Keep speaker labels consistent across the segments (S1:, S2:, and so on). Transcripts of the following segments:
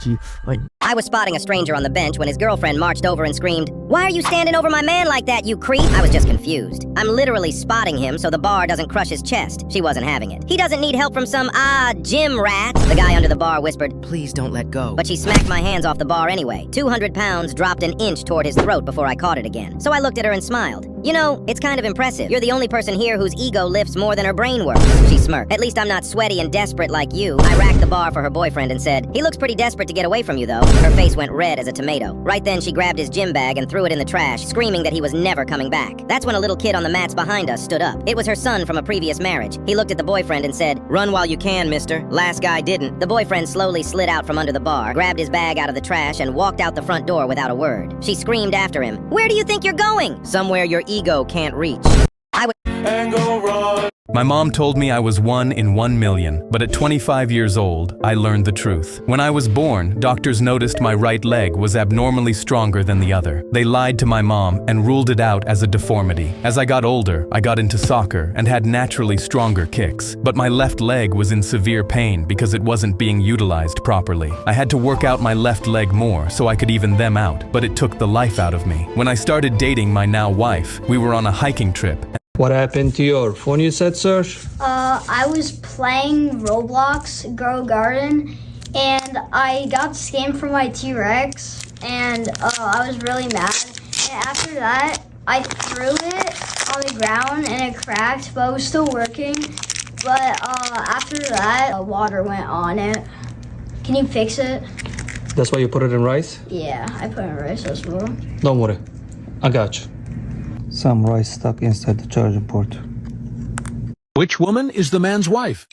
S1: Luigi.
S2: I was spotting a stranger on the bench when his girlfriend marched over and screamed, "Why are you standing over my man like that, you creep?" I was just confused. I'm literally spotting him so the bar doesn't crush his chest. She wasn't having it. He doesn't need help from some, gym rat. The guy under the bar whispered,
S1: Please don't let go.
S2: but she smacked my hands off the bar anyway. 200 pounds dropped an inch toward his throat before I caught it again. So I looked at her and smiled. You know, it's kind of impressive. You're the only person here whose ego lifts more than her brain works. She smirked. At least I'm not sweaty and desperate like you. I racked the bar for her boyfriend and said, "He looks pretty desperate to get away from you, though." Her face went red as a tomato. Right then, she grabbed his gym bag and threw it in the trash, screaming that he was never coming back. That's when a little kid on the mats behind us stood up. It was her son from a previous marriage. He looked at the boyfriend and said, "Run while you can, mister. Last guy didn't." The boyfriend slowly slid out from under the bar, grabbed his bag out of the trash, and walked out the front door without a word. She screamed after him, "Where do you think you're going?" "Somewhere your ego can't reach."
S3: My mom told me I was 1 in 1 million, but at 25 years old, I learned the truth. When I was born, doctors noticed my right leg was abnormally stronger than the other. They lied to my mom and ruled it out as a deformity. As I got older, I got into soccer and had naturally stronger kicks, but my left leg was in severe pain because it wasn't being utilized properly. I had to work out my left leg more so I could even them out, but it took the life out of me. When I started dating my now wife, we were on a hiking trip.
S4: What happened to your phone, you said, sir?
S5: I was playing Roblox Grow Garden, and I got scammed from my T-Rex, and I was really mad. And after that, I threw it on the ground, and it cracked, but it was still working. But after that, water went on it. Can you fix it?
S4: That's why you put it in rice?
S5: Yeah, I put it in rice as well.
S4: Don't worry, I got you. Some rice stuck inside the charging port.
S6: Which woman is the man's wife?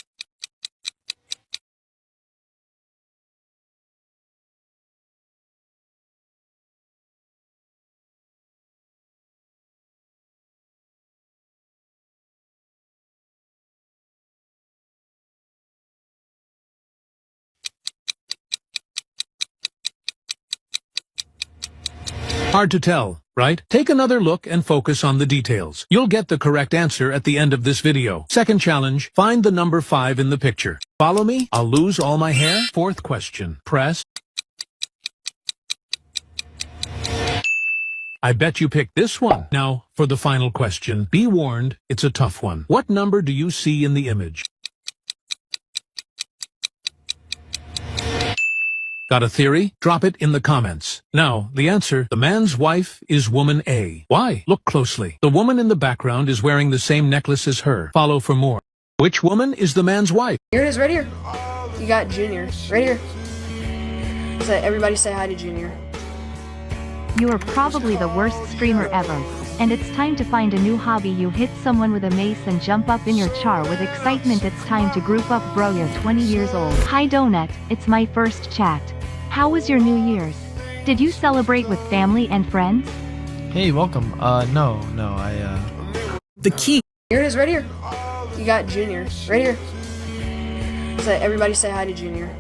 S6: Hard to tell, right? Take another look and focus on the details. You'll get the correct answer at the end of this video. Second challenge, find the number 5 in the picture. Follow me, I'll lose all my hair. Fourth question, press. I bet you picked this one. Now, for the final question, be warned, it's a tough one. What number do you see in the image? Got a theory? Drop it in the comments. Now, the answer, the man's wife is woman A. Why? Look closely. The woman in the background is wearing the same necklace as her. Follow for more. Which woman is the man's wife?
S7: Here it is, right here. You got Junior, right here. So everybody say hi to Junior.
S8: You are probably the worst streamer ever. And it's time to find a new hobby. You hit someone with a mace and jump up in your char with excitement. It's time to group up, bro. You're 20 years old. Hi Donut, it's my first chat. How was your New Year's? Did you celebrate with family and friends?
S1: Hey, welcome. No,
S9: The key.
S7: Here it is, right here. You got Junior, right here. So everybody say hi to Junior.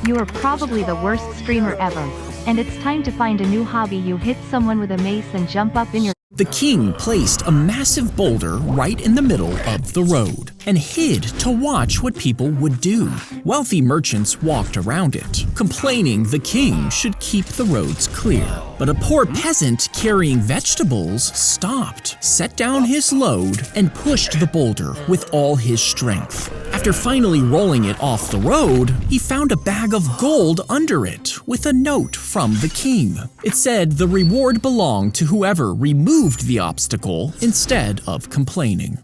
S8: You are probably the worst streamer ever. And it's time to find a new hobby. You hit someone with a mace and jump up in your...
S9: The king placed a massive boulder right in the middle of the road and hid to watch what people would do. Wealthy merchants walked around it, complaining the king should keep the roads clear. But a poor peasant carrying vegetables stopped, set down his load, and pushed the boulder with all his strength. After finally rolling it off the road, he found a bag of gold under it with a note from the king. It said the reward belonged to whoever removed the obstacle instead of complaining.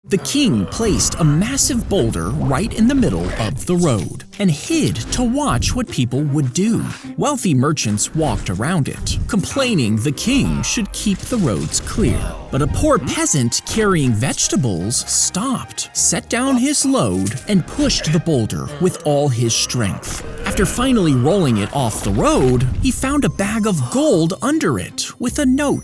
S9: The king placed a massive boulder right in the middle of the road and hid to watch what people would do. Wealthy merchants walked around it, complaining the king should keep the roads clear. But a poor peasant carrying vegetables stopped, set down his load, and pushed the boulder with all his strength. After finally rolling it off the road, he found a bag of gold under it with a note.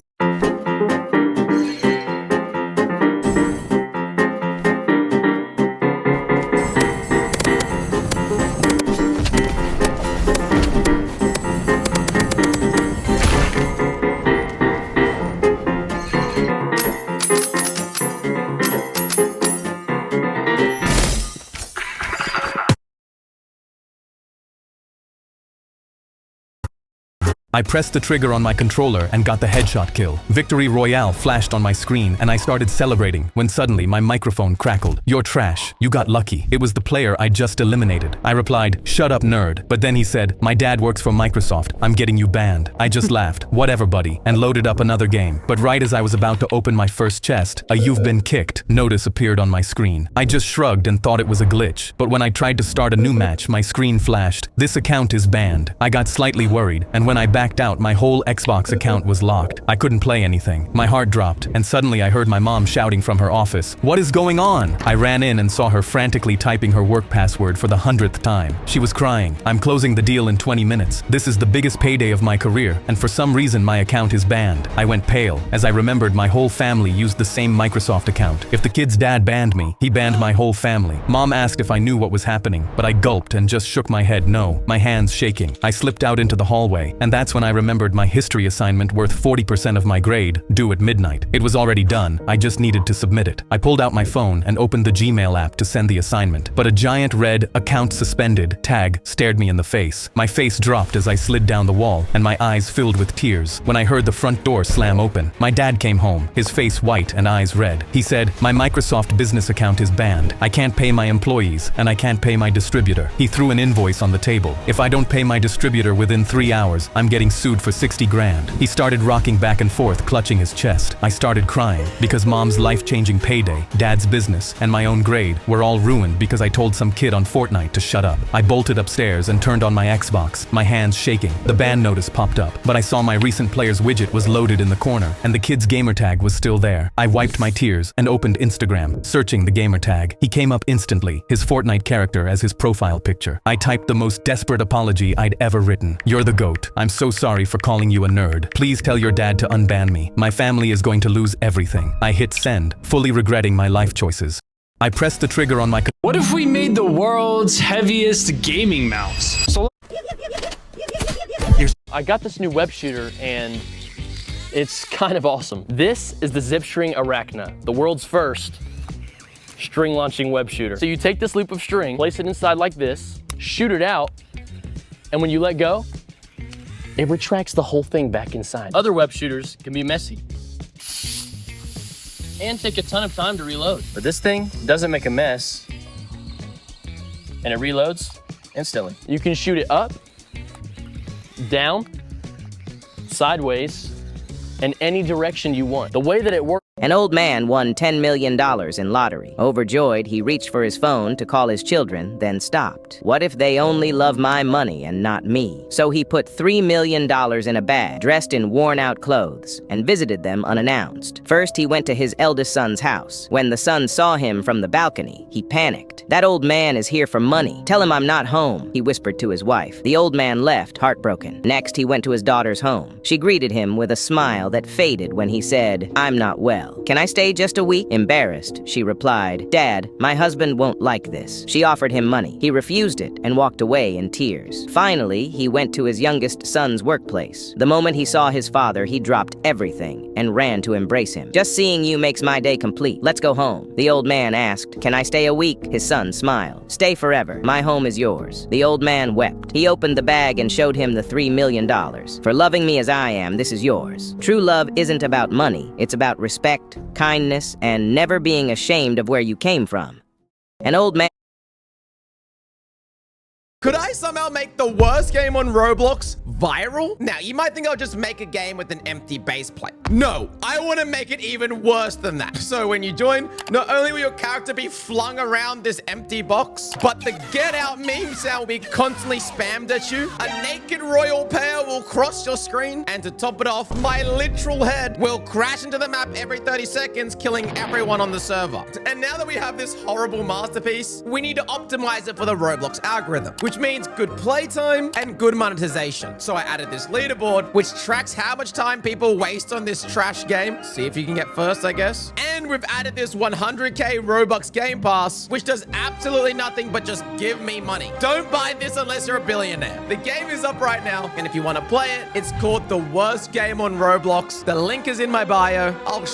S3: I pressed the trigger on my controller and got the headshot kill. Victory Royale flashed on my screen and I started celebrating when suddenly my microphone crackled. "You're trash. You got lucky. It was the player I just eliminated." I replied, "Shut up, nerd." But then he said, "My dad works for Microsoft. I'm getting you banned." I just laughed, "Whatever, buddy," and loaded up another game. But right as I was about to open my first chest, a "You've been kicked" notice appeared on my screen. I just shrugged and thought it was a glitch. But when I tried to start a new match, my screen flashed, "This account is banned." I got slightly worried, and when I backed out, my whole Xbox account was locked. I couldn't play anything. My heart dropped, and suddenly I heard my mom shouting from her office, "What is going on?" I ran in and saw her frantically typing her work password for the 100th time. She was crying. "I'm closing the deal in 20 minutes. This is the biggest payday of my career, and for some reason my account is banned." I went pale, as I remembered my whole family used the same Microsoft account. If the kid's dad banned me, he banned my whole family. Mom asked if I knew what was happening, but I gulped and just shook my head no, my hands shaking. I slipped out into the hallway, and that's when I remembered my history assignment worth 40% of my grade, due at midnight. It was already done, I just needed to submit it. I pulled out my phone and opened the Gmail app to send the assignment, but a giant red "account suspended" tag stared me in the face. My face dropped as I slid down the wall, and my eyes filled with tears when I heard the front door slam open. My dad came home, his face white and eyes red. He said, "My Microsoft business account is banned. I can't pay my employees, and I can't pay my distributor." He threw an invoice on the table. "If I don't pay my distributor within 3 hours, I'm getting sued for 60 grand. He started rocking back and forth, clutching his chest. I started crying because Mom's life-changing payday, Dad's business, and my own grade were all ruined because I told some kid on Fortnite to shut up. I bolted upstairs and turned on my Xbox, my hands shaking. The ban notice popped up, but I saw my recent players widget was loaded in the corner, and the kid's gamertag was still there. I wiped my tears and opened Instagram, searching the gamertag. He came up instantly, his Fortnite character as his profile picture. I typed the most desperate apology I'd ever written. "You're the GOAT. I'm so sorry for calling you a nerd. Please tell your dad to unban me. My family is going to lose everything." I hit send, fully regretting my life choices. I pressed the trigger on my
S10: What if we made the world's heaviest gaming mouse? So
S11: I got this new web shooter and it's kind of awesome. This is the Zipstring Arachna, the world's first string launching web shooter. So you take this loop of string, place it inside like this, shoot it out, and when you let go, it retracts the whole thing back inside. Other web shooters can be messy and take a ton of time to reload. But this thing doesn't make a mess, and it reloads instantly. You can shoot it up, down, sideways, and any direction you want. The way that it works.
S2: An old man won $10 million in lottery. Overjoyed, he reached for his phone to call his children, then stopped. What if they only love my money and not me? So he put $3 million in a bag, dressed in worn-out clothes, and visited them unannounced. First, he went to his eldest son's house. When the son saw him from the balcony, he panicked. "That old man is here for money. Tell him I'm not home," he whispered to his wife. The old man left, heartbroken. Next, he went to his daughter's home. She greeted him with a smile that faded when he said, "I'm not well. Can I stay just a week?" Embarrassed, she replied, "Dad, my husband won't like this." She offered him money. He refused it and walked away in tears. Finally, he went to his youngest son's workplace. The moment he saw his father, he dropped everything and ran to embrace him. "Just seeing you makes my day complete. Let's go home." The old man asked, "Can I stay a week?" His son smiled. "Stay forever. My home is yours." The old man wept. He opened the bag and showed him the $3 million. "For loving me as I am, this is yours." True love isn't about money. It's about respect, kindness, and never being ashamed of where you came from. An old man.
S12: Could I somehow make the worst game on Roblox viral? Now, you might think I'll just make a game with an empty base plate. No, I want to make it even worse than that. So when you join, not only will your character be flung around this empty box, but the Get Out meme sound will be constantly spammed at you. A naked royal pair will cross your screen, and to top it off, my literal head will crash into the map every 30 seconds, killing everyone on the server. And now that we have this horrible masterpiece, we need to optimize it for the Roblox algorithm, which means good playtime and good monetization. So I added this leaderboard, which tracks how much time people waste on this trash game. See if you can get first, I guess. And we've added this 100k Robux Game Pass, which does absolutely nothing but just give me money. Don't buy this unless you're a billionaire. The game is up right now, and if you want to play it, it's called The Worst Game on Roblox. The link is in my bio. I'll